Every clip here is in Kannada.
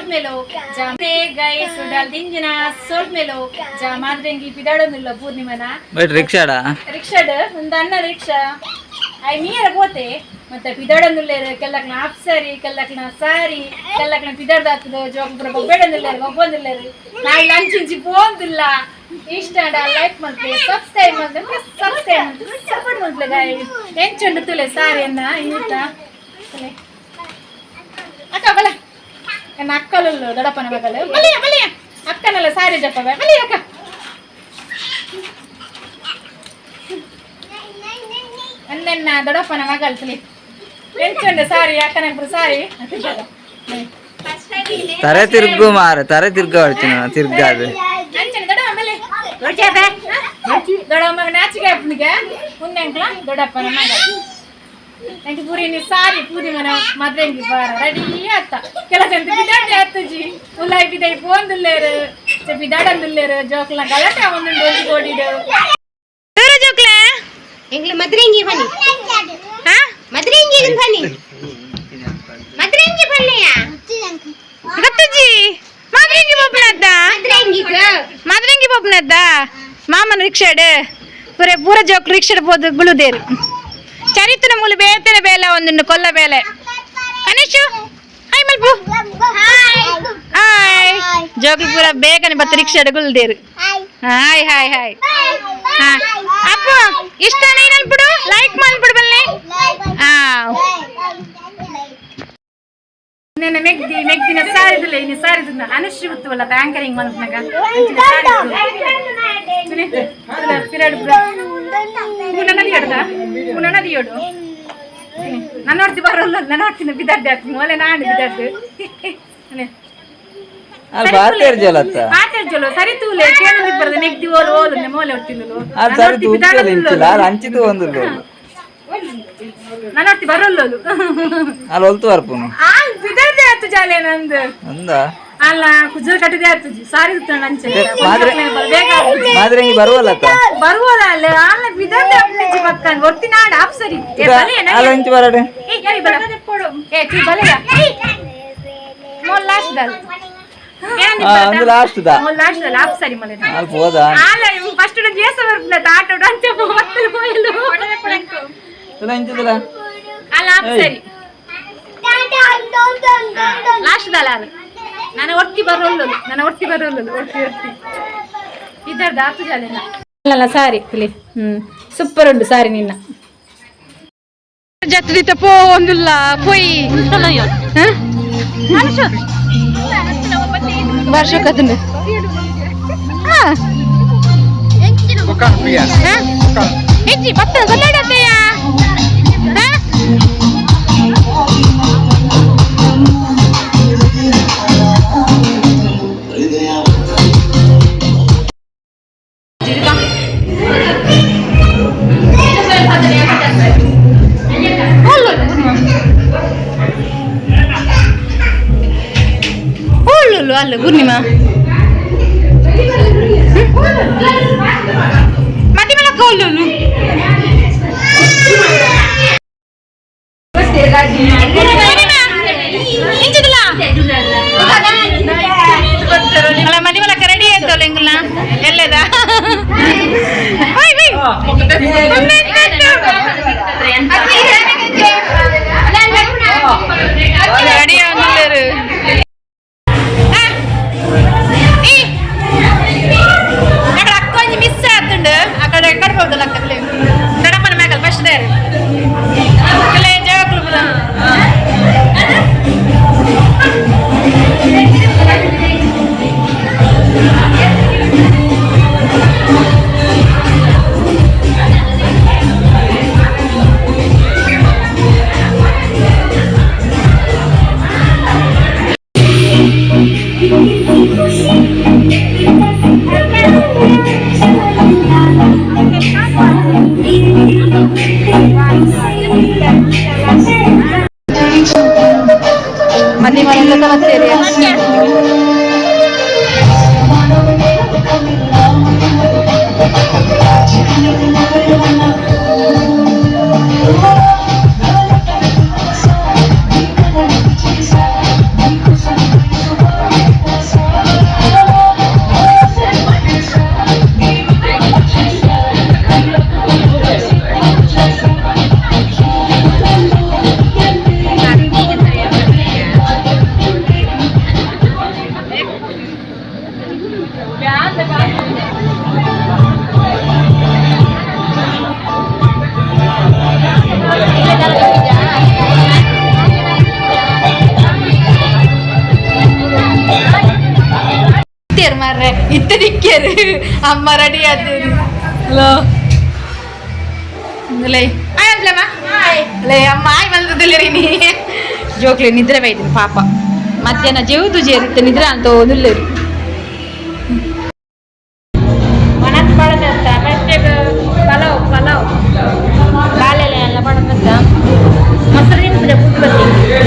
सोल्ट मेलो जा गाइस डाल दिंजना सोल्ट मेलो जा माद्रेंगी पिदाडोनुल्लो पूर्णिमना बट रिक्षाडा रिक्षाड ಒಂದನ್ನ ರಿಕ್ಷಾ ಐ ಮೀರ ಪೋತೆ ಮತ್ತೆ ಪಿದಾಡೋನುಲ್ಲೇರು ಕೆಲ್ಲಕ್ನ ಅಪ್ಸರಿ ಕೆಲ್ಲಕ್ನ ಸಾರಿ ಕೆಲ್ಲಕ್ನ ಪಿದಾಡ್ದಾತದು ಜೋಕುಪುರ ಬೊಬ್ಬೆಡೋನುಲ್ಲೇರು ಒಬ್ಬೊಂದುಲ್ಲೇರು ನಾಯಿ ಲಂಚಿಂಚಿ ಪೋಂದಿಲ್ಲ ಇಷ್ಟ ಲೈಕ್ ಮಾಡ್ಲಿ ಸಬ್ಸ್ಕ್ರೈಬ್ ಮಾಡ್ಲಿ ಸಪೋರ್ಟ್ ಮಾಡ್ಲಿ ಗಾಯ್ಸ್ ಎಂಚುಂಡು ತುಲೆ ಸಾರಿಯನ್ನ ಇನ್ನಿತ್ತ ಅಕ್ಕ ಬಲ ನನ್ನ ಅಕ್ಕಲು ದೊಡ್ಡಪ್ಪನ ಮಗಳು ಬಲಿಯ ಬಲಿಯ ಅಕ್ಕನಲ್ಲ ಸಾರಿ ಜಪ್ಪವೆ ಬಲಿಯ ಅಕ್ಕ ಅಂದನ್ನ ದೊಡ್ಡಪ್ಪನ ಮಗಳು ತುಲಿ ಎಂಚುಂಡು ಸಾರಿ ಅಕ್ಕನప్పుడు ಸಾರಿ ತರೆ ತಿರ್ಗು ಮಾರ ತರೆ ತಿರ್ಗ ತಿರ್ಗಾದು ದೊಡ್ಡಮ್ಮ ನಾಚಿಕೆ ಅಪ್ಪನಿಗೆ ಉನ್ನಂಕ್ಲ ದೊಡ್ಡಪ್ಪನ ಮಗಳು ನಂಗೆ ಪೂರಿ ನೀ ಸಾರಿ ಪೂರಿ ಮನ ಮದ್ರಂಗಿ ಬಾರ ರೆಡಿ ಆತ ಕೆಲಸ ಬಿದಾಡಿ ಆತಜಿ ಉಲ್ಲಾಯಿ ಬಿದಾಯಿ ಪೋಂದುಲ್ಲೇರು ಬಿದಾಡಂದುಲ್ಲೇರು ಜೋಕ್ಲ ಗಲಾಟೆ ಒಂದು ಓಡಿಡು ಜೋಕ್ಲ ಎಂಗ್ಲ ಮದ್ರಂಗಿ ಬನ್ನಿ ಹಾ ಮದ್ರಂಗಿ ಬನ್ನಿ ಮದ್ರಂಗಿ ಬನ್ನಿಯಾ ಗತ್ತಜಿ ಮದ್ರಂಗಿ ಬೊಬ್ನದ್ದ ಮದ್ರಂಗಿ ಬೊಬ್ನದ್ದ ಮಾಮನ ರಿಕ್ಷಾಡ್ ಪೂರ ಜೋಕ್ ರಿಕ್ಷಾಡ್ ಬೋದು ಗುಳುದೇರು ಚರಿತನ ಮೂಲ ಬೇತನ ಬೇಲೆ ಒಂದು ಕೊಲ್ಲ ಬೇಲೆ ಅನೇಶು ಹಾಯ್ ಮಲ್ಪು ಹಾಯ್ ಜೋಗಿ ಪೂರ ಬೇಗನೆ ಬತ್ತ ರಿಕ್ಷಾಡ್ ಗುಳುದೇರು ಹಾಯ್ ಹಾಯ್ ಹಾಯ್ ಹಾ ಅಪ್ಪ ಇಷ್ಟ ನೀನಲ್ಬಿಡು ಲೈಕ್ ಮಾಡ್ಬಿಡು ಬಲ್ಲೆ ಹಾ ನೆನ್ನೆ ಮೆಗ್ದಿನ ಸಾರಿದಿಲ್ಲ ಇನ್ನು ಸಾರಿದ ಅನುಶ್ರೀ ಗೊತ್ತವಲ್ಲ ಆಂಕರಿಂಗ್ ಮಲ್ಪನಾಗ ನದಿಯೋಡು ನಾನು ನೋಡ್ತಿ ಬರೋಲ್ಲ ನಾನು ನೋಡ್ತೀನಿ ಬಿದ್ದಾಡ್ದೆ ಆಗ್ತೀನಿ ಮೊಲೆ ನಾಡು ಬಿದ್ದಾಡ್ದು ಆಚರ್ಜಲು ಸರಿ ತೂಲೆ ಕೇಳಿ ಬರೋದು ನೆಗ್ದಿ ಓಲು ಓಲು ಮೊಲೆ ಹೊಡ್ತಿಂದಲು ನಾನು ನೋಡ್ತಿ ಬರೋಲ್ಲೋಲು ಬಿದ್ದಾಡ್ದೆ ಆಯ್ತು ಜಾಲೆ ನಂದು ಅಲ್ಲ ಕುಜಲ್ ಕಟ್ಟಿದೆ ಆಯ್ತು ಸಾರಿ ಬರುವಲ್ಲ ಅಲ್ಲ ಅಲ್ಲ ಬಿದ್ದಾಡ್ದೆ ಅಪ್ಪನಿಜಿ ಪಕ್ಕನ್ ಹೊರ್ತಿ ನಾಡು ಆಪ್ ಸರಿ ಫಸ್ಟ್ ಜೇಸ ಬರ್ತದ ಆಟ ಅಲ್ಲ ಆಪ್ ಸರಿ ಲಾಸ್ಟ್ ದಲ್ಲ ನಾನು ಒಟ್ಟಿ ಬರೋಲ್ಲ ಒಟ್ಟಿ ಇದರ್ದು ಆತು ಜಾಲೆನ ಅಲ್ಲ ಸಾರಿ ಪ್ಲೇ ಸೂಪರ್ ಉಂಟು ಸಾರಿ ನಿನ್ನ ಜತ್ರಿತ ಪೋಂದುಲ್ಲ ಪೊಯ್ ವರ್ಷ ಕದಂಡು ಹೆಚ್ಚಿ ಬತ್ತ ಗೊತ್ತಾಡತ್ತೆಯ ಅಲ್ಲ ಪೂರ್ಣಿಮಾ ಮತಿ ಮೇಲೆ ಕೋಲು ಮದಿ ಮಲಕ ರೆಡಿ ಆಯ್ತಲ್ಲ ಹೆಂಗಲ್ಲ ಎಲ್ಲದ ರೆಡಿ ಆಗೋರು అక్కడ ఎక్కడ పోదు లక్కలే గడపన మేకలు ఫస్ట్ దేరు జోకులు ದಿಕ್ಕಿಯರು ಮಾರ್ರೆ ಇತ್ತ ದಿಕ್ಕಿಯರು ಅಮ್ಮ ರೆಡಿ ಆದ್ರಿ ಹಲೋ ಲೇ ಲೇ ಅಮ್ಮ ಆಯ್ ಬಂದದಿಲ್ಲ ರೀ ನೀ ಜೋಕ್ಲಿ ನಿದ್ರೆ ಬೈತೀನಿ ಪಾಪ ಮಧ್ಯಾಹ್ನ ಜೇವುದು ಜೇರುತ್ತೆ ನಿದ್ರೆ ಅಂತ ನಿಲ್ಲರು ಮನಸ್ ಪಡೆದಂತ ಮತ್ತೆ ಪಲಾವ್ ಬಾಳೆಲೆ ಎಲ್ಲ ಪಡೆದಂತ ಮೊಸರಿನ ಪುಟ್ಟು ಬರ್ತೀನಿ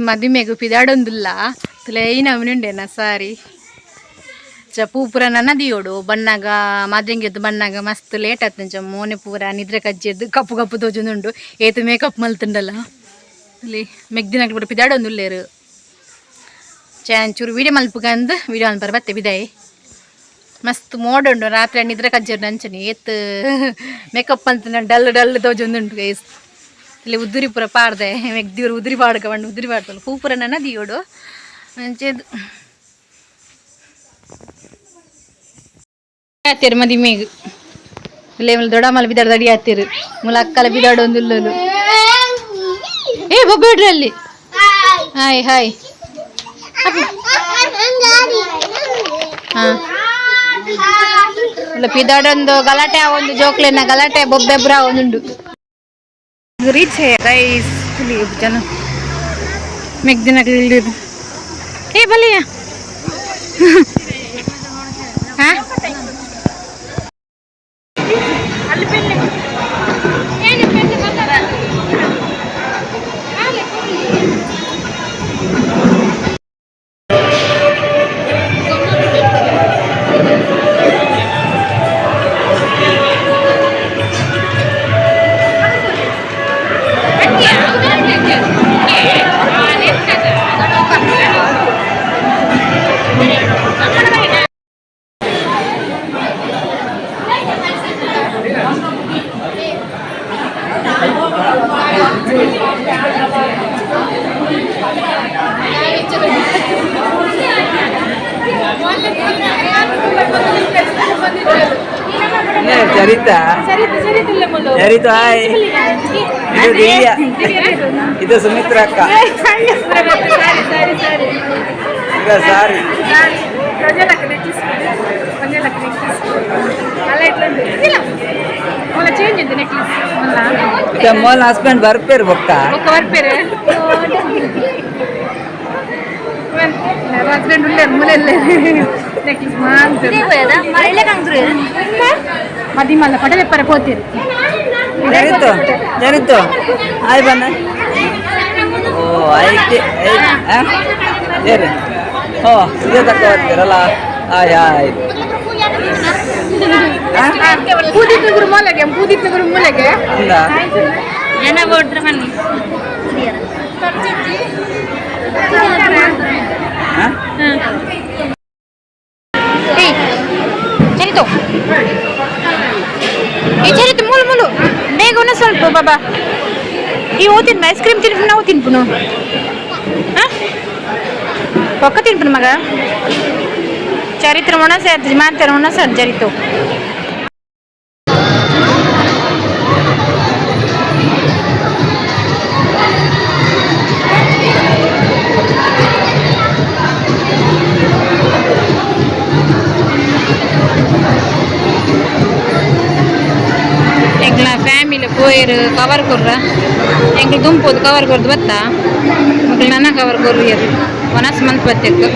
ಮದುಮೆಗೂ ಪಿದಾಡೊಂದಿಲ್ಲ ತುಲೈನ ಅವನುಂಡೆನ ಸಾರಿ ಪೂ ಪೂರ ನನ್ನದಿಯೋಡು ಬಣ್ಣಗ ಮಾದ್ರೆಂಗೆದ್ದು ಬಣ್ಣಗ ಮಸ್ತ್ ಲೇಟ್ ಆತಂಚ ಮೋನೆ ಪೂರ ನಿದ್ರೆ ಕಜ್ಜೆದ್ದು ಕಪ್ಪು ಕಪ್ಪು ತೋಜೊಂದುಂಡು ಏತು ಮೇಕಪ್ ಮಲ್ತುಂಡಲ್ಲ ಅಲ್ಲಿ ಮೆಗ್ದಿನಾಗ್ಲಿ ಪೂರ ಪಿದಾಡೊಂದುಲ್ಲೇರು ಚಾಂಚೂರು ವೀಡಿಯೋ ಮಲ್ಪುಗಂದು ವೀಡಿಯೋ ಮಲ್ಪರ ಬತ್ತೆ ಬಿದಾಯಿ ಮಸ್ತ್ ಮೋಡುಂಡು ರಾತ್ರಿ ನಿದ್ರೆ ಕಜ್ಜೆರು ನಂಚನಿ ಏತ್ ಮೇಕಪ್ ಮಲ್ತುಂಡ ಡಲ್ ಡಲ್ ತೋಜೊಂದುಂಡು ಗೈಸ್ ಇಲ್ಲಿ ಉದುರಿ ಪೂರ ಪಾಡ್ದೆ ಮೆಗ್ದಿವ್ರು ಉದುರಿ ಪಾಡ್ಕ ಬಂಡು ಉದುರಿ ಪಾಡ್ತಲ್ಲ ಹೂ ಪೂರ ನನ್ನ ದಿಯೋಡು ಅಂಚೆದು ಆತೀರು ಮದಿಮೆಗು ಇಲ್ಲೇ ದೊಡ್ಡ ಮಲ ಬಿದ್ದಾಡು ದಡಿ ಆತೀರು ಮುಲ ಅಕ್ಕಲ ಬಿದ್ದಾಡು ಒಂದು ಉಲ್ಲಲು ಏ ಬೊಬ್ಬೇಡ್ರಿ ಅಲ್ಲಿ ಹಾಯ್ ಹಾಯ್ ಹಾಂ ಇಲ್ಲ ಪಿದಾಡೊಂದು ಗಲಾಟೆ ಒಂದು ಜೋಕ್ಲೆನ ಗಲಾಟೆ ಬೊಬ್ಬೆಬ್ರ ಒಂದುಂಡು ರೀಚ್ है गाइस चलिए चलो मेघदिना के लिए ए भलिया हां ಅಲ್ಲಿ ಪೆನ್ನೆ ಏನು ಪೆನ್ನೆ ಬಂದರ ಆಲೆ Cerita hai itu dia itu Sumitra kak enggak Sari kita mau husband barper bokka husband madi mala padale para potir jarito ay bana oh ay jere oh sudah takut kerala ay pudit nuguru molage enggak jana voter mani hah cerito cerito mulu ಬೇಗ ಒಂದು ಸ್ವಲ್ಪ ಬಾಬಾ ಈ ಓದಿನ ಐಸ್ ಕ್ರೀಮ್ ತಿನ್ಪು ನಾವು ತಿನ್ಪುನು ಪಕ್ಕ ತಿನ್ಪುನು ಮಗ ಚರಿತ್ರ ಮೊಣ ಸೇರ್ತಿ ಮಾಡ್ತಾರೆ ಮೊಣ ಸರ್ ಜರಿತು ಫ್ಯಾಮಿಲಿ போயிரு கவர் கொடுற ಎಂಕ್ಲು ದುಂಪುದು ಕವರ್ ಕೊರ್ದು ಬತ್ತ ಮಕ್ಳು ನನ್ನ ಕವರ್ ಕೊರ್ರಿಯರು ವನಸ್ ಮಂತ್ ಬತ್ತಿತ್ತು